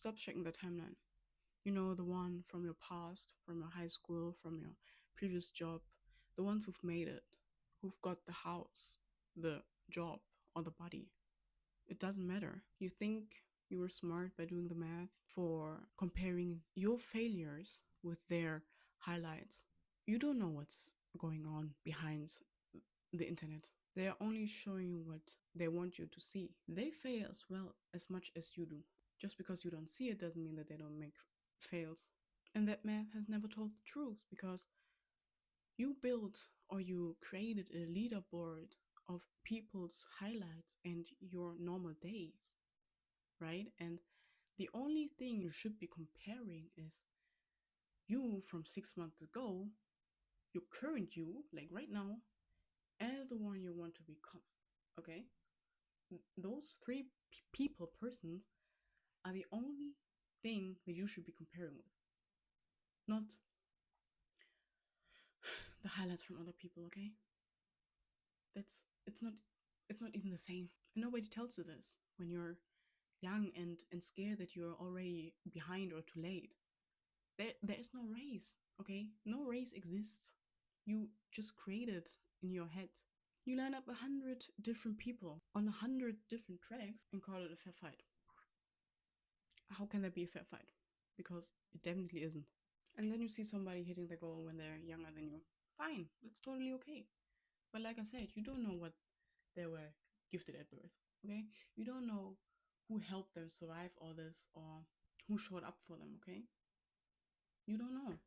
Stop checking the timeline. You know, the one from your past, from your high school, from your previous job, the ones who've made it, who've got the house, the job, or the body. It doesn't matter. You think you were smart by doing the math for comparing your failures with their highlights. You don't know what's going on behind the internet. They are only showing you what they want you to see. They fail as well as much as you do. Just because you don't see it doesn't mean that they don't make fails. And that math has never told the truth because you built or you created a leaderboard of people's highlights and your normal days, right? And the only thing you should be comparing is you from 6 months ago, your current you, like right now, and the one you want to become, okay? Those three people, persons, are the only thing that you should be comparing with, not the highlights from other people, okay? That's it's not even the same. And nobody tells you this when you're young and scared that you're already behind or too late. There is no race, okay? No race exists. You just create it in your head. You line up 100 different people on 100 different tracks and call it a fair fight. How can that be a fair fight? Because it definitely isn't. And then you see somebody hitting the goal when they're younger than you. Fine, that's totally okay. But like I said, you don't know what they were gifted at birth, okay? You don't know who helped them survive all this or who showed up for them, okay? You don't know.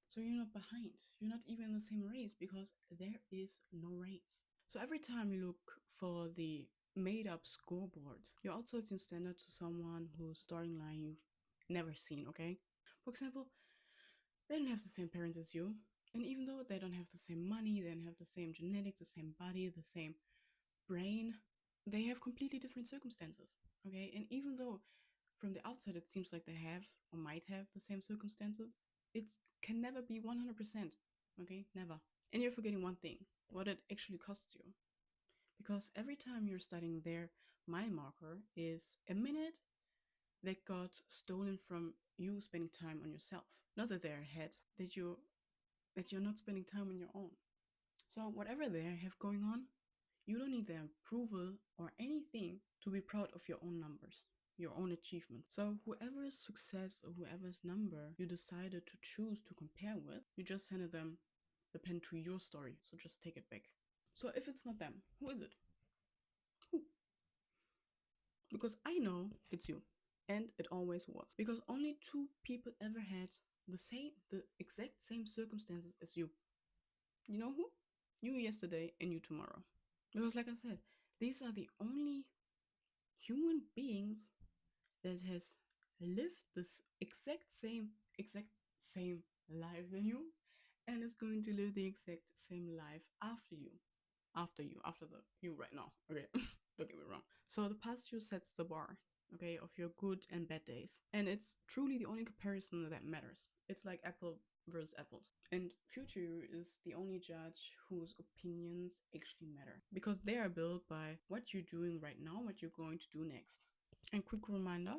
So you're not behind. You're not even in the same race because there is no race. So every time you look for the made up scoreboard, you're outsourcing standard to someone whose starting line you've never seen, okay? For example, they don't have the same parents as you. And even though they don't have the same money, they don't have the same genetics, the same body, the same brain, they have completely different circumstances, okay? And even though from the outside it seems like they have or might have the same circumstances, it can never be 100%, okay? Never. And you're forgetting one thing, what it actually costs you. Because every time you're studying their mile marker is a minute that got stolen from you spending time on yourself. Not that they're ahead, that you're not spending time on your own. So whatever they have going on, you don't need their approval or anything to be proud of your own numbers, your own achievements. So whoever's success or whoever's number you decided to choose to compare with, you just handed them the pen to your story. So just take it back. So if it's not them, who is it? Who? Because I know it's you. And it always was. Because only two people ever had the exact same circumstances as you. You know who? You yesterday and you tomorrow. Because like I said, these are the only human beings that has lived this exact same life than you and is going to live the exact same life after you. After the you right now. Okay. Don't get me wrong. So the past you sets the bar, okay, of your good and bad days. And it's truly the only comparison that matters. It's like apple versus apples. And future you is the only judge whose opinions actually matter. Because they are built by what you're doing right now, what you're going to do next. And quick reminder,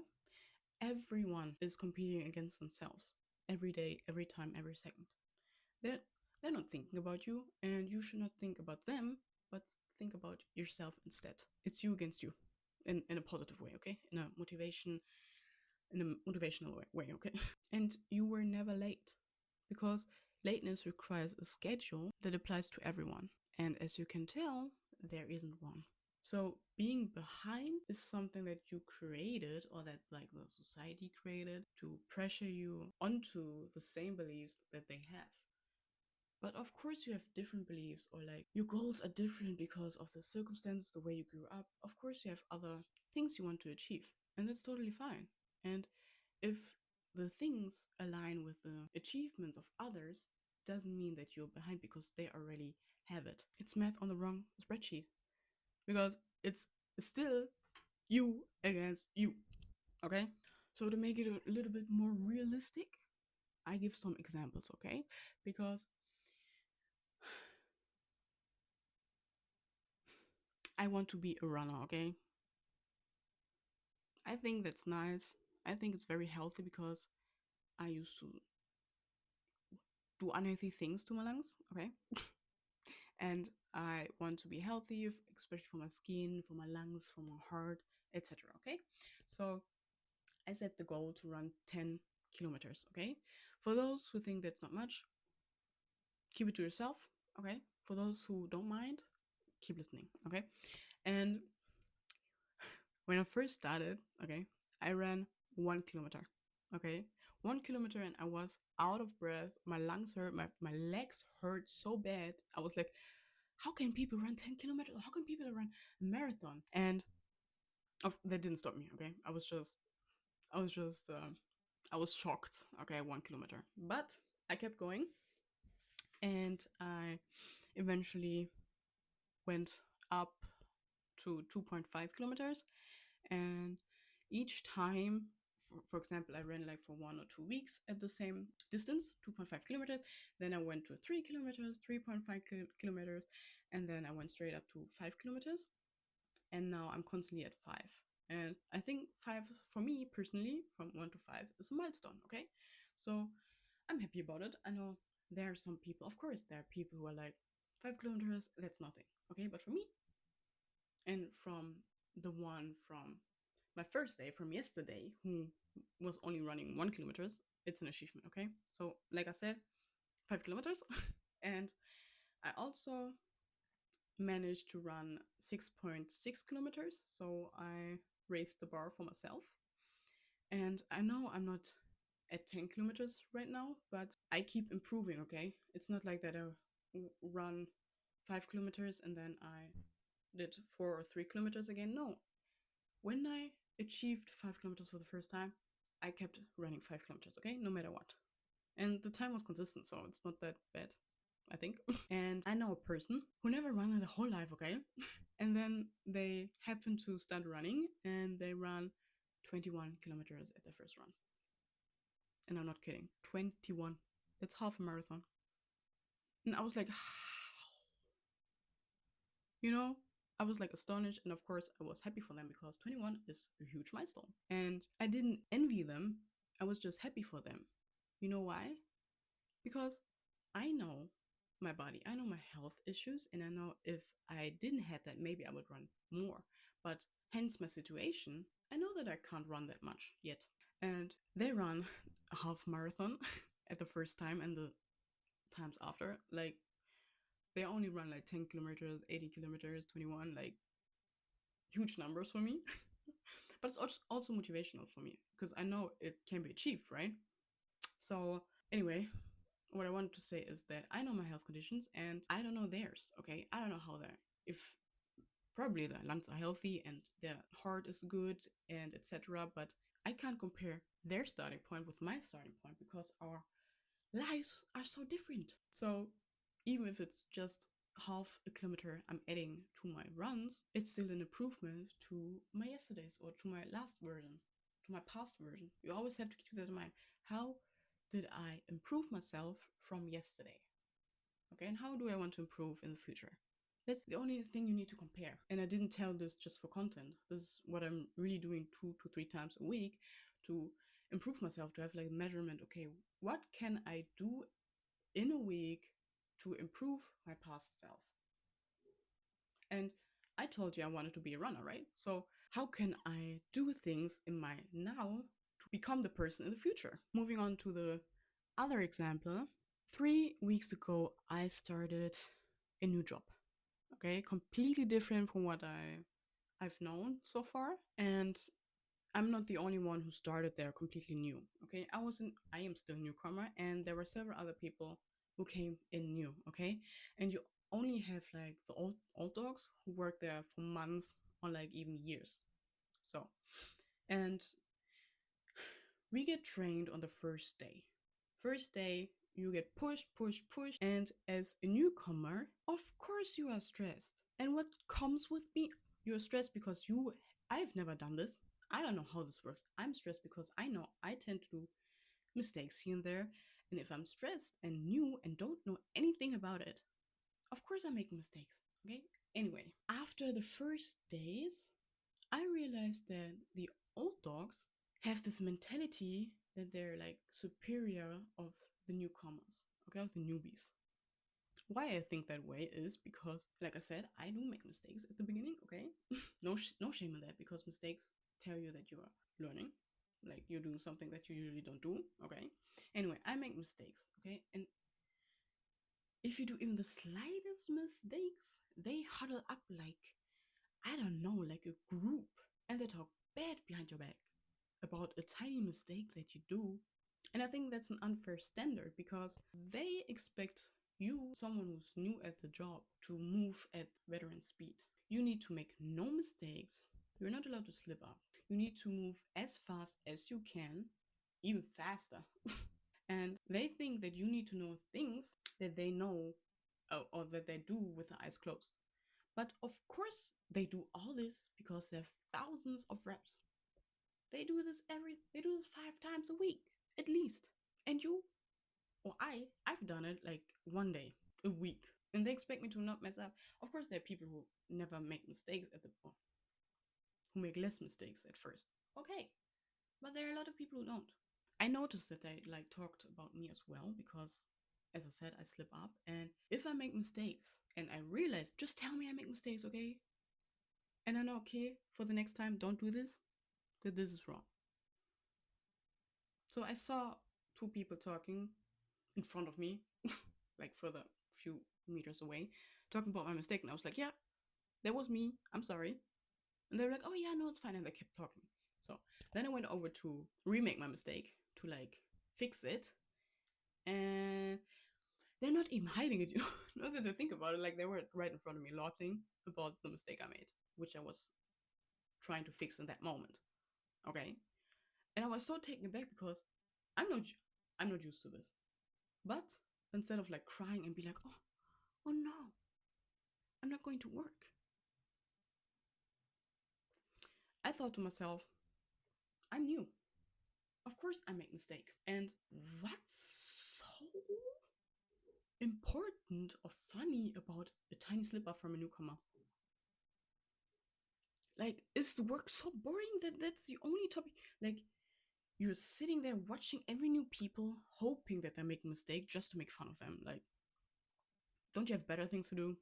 everyone is competing against themselves. Every day, every time, every second. They're they're not thinking about you, and you should not think about them, but think about yourself instead. It's you against you, in a positive way, okay? In a motivational way, okay? And you were never late, because lateness requires a schedule that applies to everyone. And as you can tell, there isn't one. So being behind is something that you created or that like the society created to pressure you onto the same beliefs that they have. But of course, you have different beliefs, or like your goals are different because of the circumstances, the way you grew up. Of course, you have other things you want to achieve, and that's totally fine. And if the things align with the achievements of others, doesn't mean that you're behind because they already have it. It's math on the wrong spreadsheet because it's still you against you. Okay? So, to make it a little bit more realistic, I give some examples, okay? Because I want to be a runner, okay? I think that's nice. I think it's very healthy because I used to do unhealthy things to my lungs, okay? And I want to be healthy, especially for my skin, for my lungs, for my heart, etc. Okay, so I set the goal to run 10 kilometers. Okay, for those who think that's not much, keep it to yourself. Okay, for those who don't mind, keep listening. Okay, and when I first started, okay, I ran 1 kilometer. Okay, 1 kilometer, and I was out of breath. My lungs hurt, my legs hurt so bad. I was like, how can people run 10 kilometers? How can people run a marathon? And that didn't stop me. Okay, I was just, I was shocked. Okay, 1 kilometer, but I kept going, and I eventually went up to 2.5 kilometers. And each time, for example, I ran like for 1 or 2 weeks at the same distance, 2.5 kilometers. Then I went to 3 kilometers, 3.5 kilometers, and then I went straight up to 5 kilometers. And now I'm constantly at 5. And I think 5 for me personally, from 1 to 5, is a milestone. Okay, so I'm happy about it. I know there are some people, of course, there are people who are like 5 kilometers, that's nothing. Okay, but for me, and from the one from my first day, from yesterday, who was only running 1 kilometers, it's an achievement. Okay, so like I said, 5 kilometers, and I also managed to run 6.6 kilometers. So I raised the bar for myself. And I know I'm not at 10 kilometers right now, but I keep improving, okay? It's not like that I run 5 kilometers and then I did 4 or 3 kilometers again. No. When I achieved 5 kilometers for the first time, I kept running 5 kilometers, okay? No matter what. And the time was consistent, so it's not that bad, I think. And I know a person who never ran their whole life, okay? And then they happen to start running and they run 21 kilometers at their first run. And I'm not kidding. 21. That's half a marathon. And I was like, you know, I was like astonished. And of course, I was happy for them because 21 is a huge milestone. And I didn't envy them. I was just happy for them. You know why? Because I know my body, I know my health issues, and I know if I didn't have that, maybe I would run more. But hence my situation, I know that I can't run that much yet. And they run a half marathon at the first time, and the times after, like, they only run like 10 kilometers, 80 kilometers, 21, like huge numbers for me. But it's also motivational for me because I know it can be achieved, right? So, anyway, what I wanted to say is that I know my health conditions and I don't know theirs, okay? I don't know how they're, if probably their lungs are healthy and their heart is good and etc. But I can't compare their starting point with my starting point because our lives are so different. So even if it's just half a kilometer I'm adding to my runs, it's still an improvement to my yesterday's or to my last version, to my past version. You always have to keep that in mind. How did I improve myself from yesterday? Okay, and how do I want to improve in the future? That's the only thing you need to compare. And I didn't tell this just for content. This is what I'm really doing 2 to 3 times a week to improve myself, to have like measurement. Okay, what can I do in a week to improve my past self? And I told you I wanted to be a runner, right? So how can I do things in my now to become the person in the future? Moving on to the other example, 3 weeks ago, I started a new job. Okay, completely different from what I've known so far. And I'm not the only one who started there completely new. Okay, I am still a newcomer, and there were several other people who came in new. Okay, and you only have like the old dogs who work there for months or like even years. So, and we get trained on the first day. First day, you get pushed, pushed, pushed, and as a newcomer, of course you are stressed. And what comes with me? You're stressed because I've never done this. I don't know how this works. I'm stressed because I know I tend to do mistakes here and there. And if I'm stressed and new and don't know anything about it, of course I'm making mistakes. Okay? Anyway, after the first days, I realized that the old dogs have this mentality that they're like superior of the newcomers, okay, of the newbies. Why I think that way is because, like I said, I do make mistakes at the beginning, okay? No shame in that, because mistakes tell you that you are learning, like you're doing something that you usually don't do, okay? Anyway, I make mistakes, okay? And if you do even the slightest mistakes, they huddle up like, I don't know, like a group, and they talk bad behind your back about a tiny mistake that you do. And I think that's an unfair standard, because they expect you, someone who's new at the job, to move at veteran speed. You need to make no mistakes. You're not allowed to slip up. You need to move as fast as you can, even faster. And they think that you need to know things that they know, or that they do with the eyes closed. But of course, they do all this because they have thousands of reps. They do this 5 times a week, at least. And you, or I've done it like one day a week. And they expect me to not mess up. Of course, there are people who never make mistakes who make less mistakes at first. Okay. But there are a lot of people who don't. I noticed that they like talked about me as well, because as I said, I slip up, and if I make mistakes and I realize, just tell me I make mistakes, okay? And I know, okay, for the next time, don't do this, because this is wrong. So I saw two people talking in front of me, like further a few meters away, talking about my mistake, and I was like, yeah, that was me, I'm sorry. And they were like, oh yeah, no, it's fine, and they kept talking. So then I went over to remake my mistake, to like fix it, and they're not even hiding it, you know. Now that I think about it, like they were right in front of me laughing about the mistake I made, which I was trying to fix in that moment. Okay. And I was so taken aback, because I'm not I'm not used to this. But instead of like crying and be like, oh no, I'm not going to work, I thought to myself, I'm new. Of course I make mistakes. And what's so important or funny about a tiny slip up from a newcomer? Like, is the work so boring that that's the only topic? Like, you're sitting there watching every new people, hoping that they make a mistake just to make fun of them. Like, don't you have better things to do?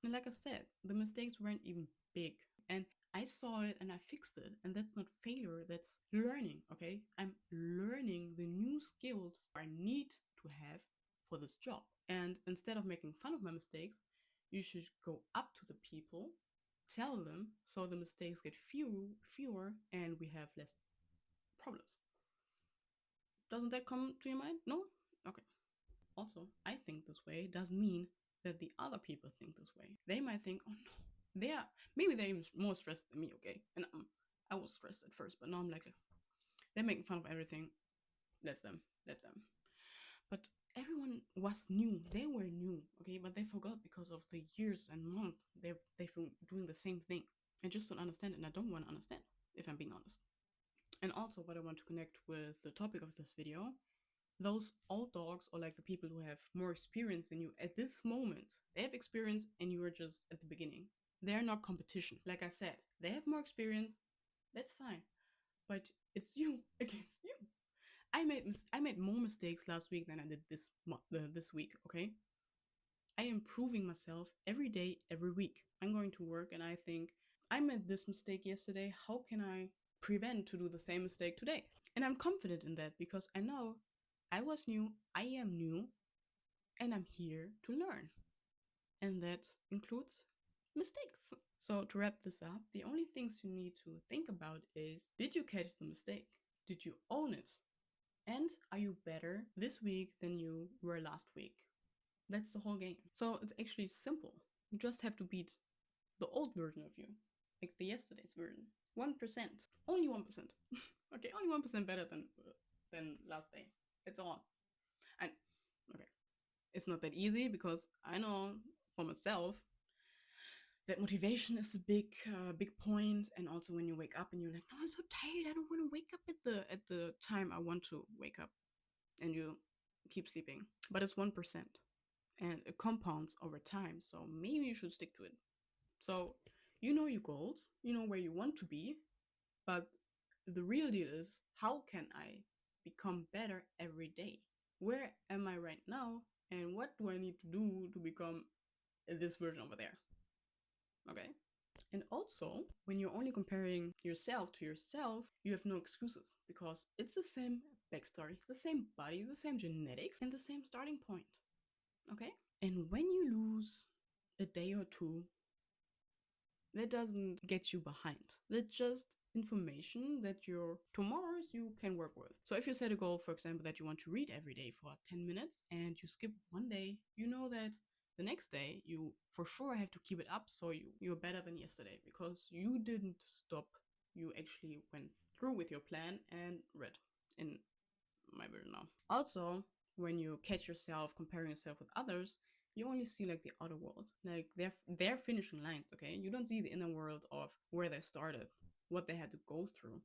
And like I said, the mistakes weren't even big. And I saw it and I fixed it. And that's not failure, that's learning, okay? I'm learning the new skills I need to have for this job. And instead of making fun of my mistakes, you should go up to the people, tell them, so the mistakes get fewer and we have less problems. Doesn't that come to your mind? No? Okay. Also, I think this way doesn't mean that the other people think this way. They might think, oh no, maybe they're even more stressed than me, okay? And I was stressed at first, but now I'm like, they're making fun of everything. Let them. But everyone was new. They were new, okay? But they forgot, because of the years and months they've been doing the same thing. I just don't understand it, and I don't want to understand, if I'm being honest. And also, what I want to connect with the topic of this video, those old dogs, or like the people who have more experience than you at this moment, they have experience and you are just at the beginning. They're not competition. Like I said, they have more experience. That's fine. But it's you against you. I made more mistakes last week than I did this week, okay? I am improving myself every day, every week. I'm going to work and I think, I made this mistake yesterday. How can I prevent to do the same mistake today? And I'm confident in that, because I know I was new, I am new, and I'm here to learn. And that includes mistakes. So to wrap this up, the only things you need to think about is, did you catch the mistake? Did you own it? And are you better this week than you were last week? That's the whole game. So it's actually simple. You just have to beat the old version of you, like the yesterday's version. 1%. Only 1%. Okay, only 1% better than last day. That's all. And okay, it's not that easy, because I know for myself that motivation is a big point. And also when you wake up and you're like, no, I'm so tired, I don't want to wake up at the time I want to wake up, and you keep sleeping. But it's 1%, and it compounds over time, so maybe you should stick to it. So you know your goals, you know where you want to be, but the real deal is, how can I become better every day? Where am I right now? And what do I need to do to become this version over there? Okay. And also, when you're only comparing yourself to yourself, you have no excuses because it's the same backstory, the same body, the same genetics, and the same starting point. Okay? And when you lose a day or two, that doesn't get you behind. That's just information that your tomorrows you can work with. So if you set a goal, for example, that you want to read every day for 10 minutes and you skip one day, you know that the next day you for sure have to keep it up so you're better than yesterday because you didn't stop. You actually went through with your plan and read in my version now. Also, when you catch yourself comparing yourself with others, you only see like the outer world, like their finishing lines. Okay, you don't see the inner world of where they started, what they had to go through.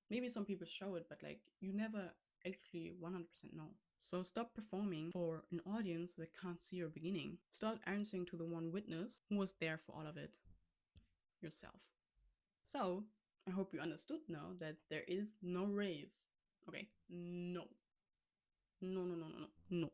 Maybe some people show it, but like you never actually 100% know. So stop performing for an audience that can't see your beginning. Start answering to the one witness who was there for all of it, yourself. So I hope you understood now that there is no race. Okay, no. No, no, no, no, no, no.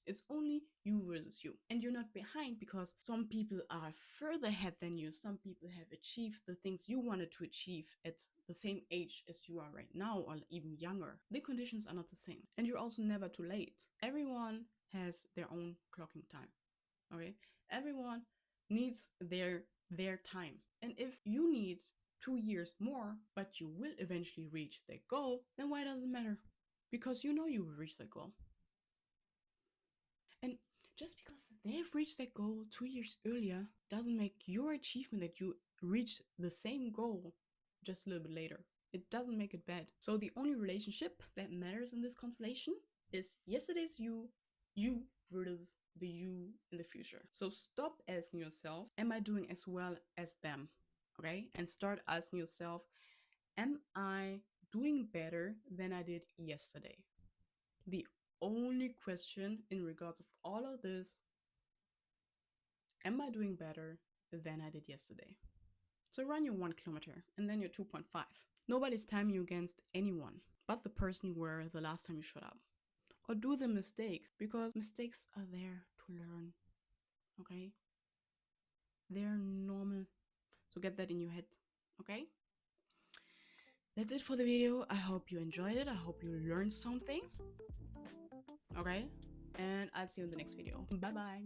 It's only you versus you. And you're not behind because some people are further ahead than you. Some people have achieved the things you wanted to achieve at the same age as you are right now, or even younger. The conditions are not the same. And you're also never too late. Everyone has their own clocking time. Okay? Everyone needs their time. And if you need 2 years more, but you will eventually reach that goal, then why does it matter? Because you know you will reach that goal. And just because they've reached that goal 2 years earlier doesn't make your achievement that you reached the same goal just a little bit later. It doesn't make it bad. So the only relationship that matters in this constellation is yesterday's you versus the you in the future. So stop asking yourself, am I doing as well as them? Okay? And start asking yourself, am I doing better than I did yesterday? The only question in regards of all of this, am I doing better than I did yesterday? So run your 1 kilometer and then your 2.5. Nobody's timing you against anyone but the person you were the last time you showed up. Or do the mistakes, because mistakes are there to learn. Okay? They're normal. So get that in your head. Okay? That's it for the video. I hope you enjoyed it. I hope you learned something. Okay? And I'll see you in the next video. Bye bye.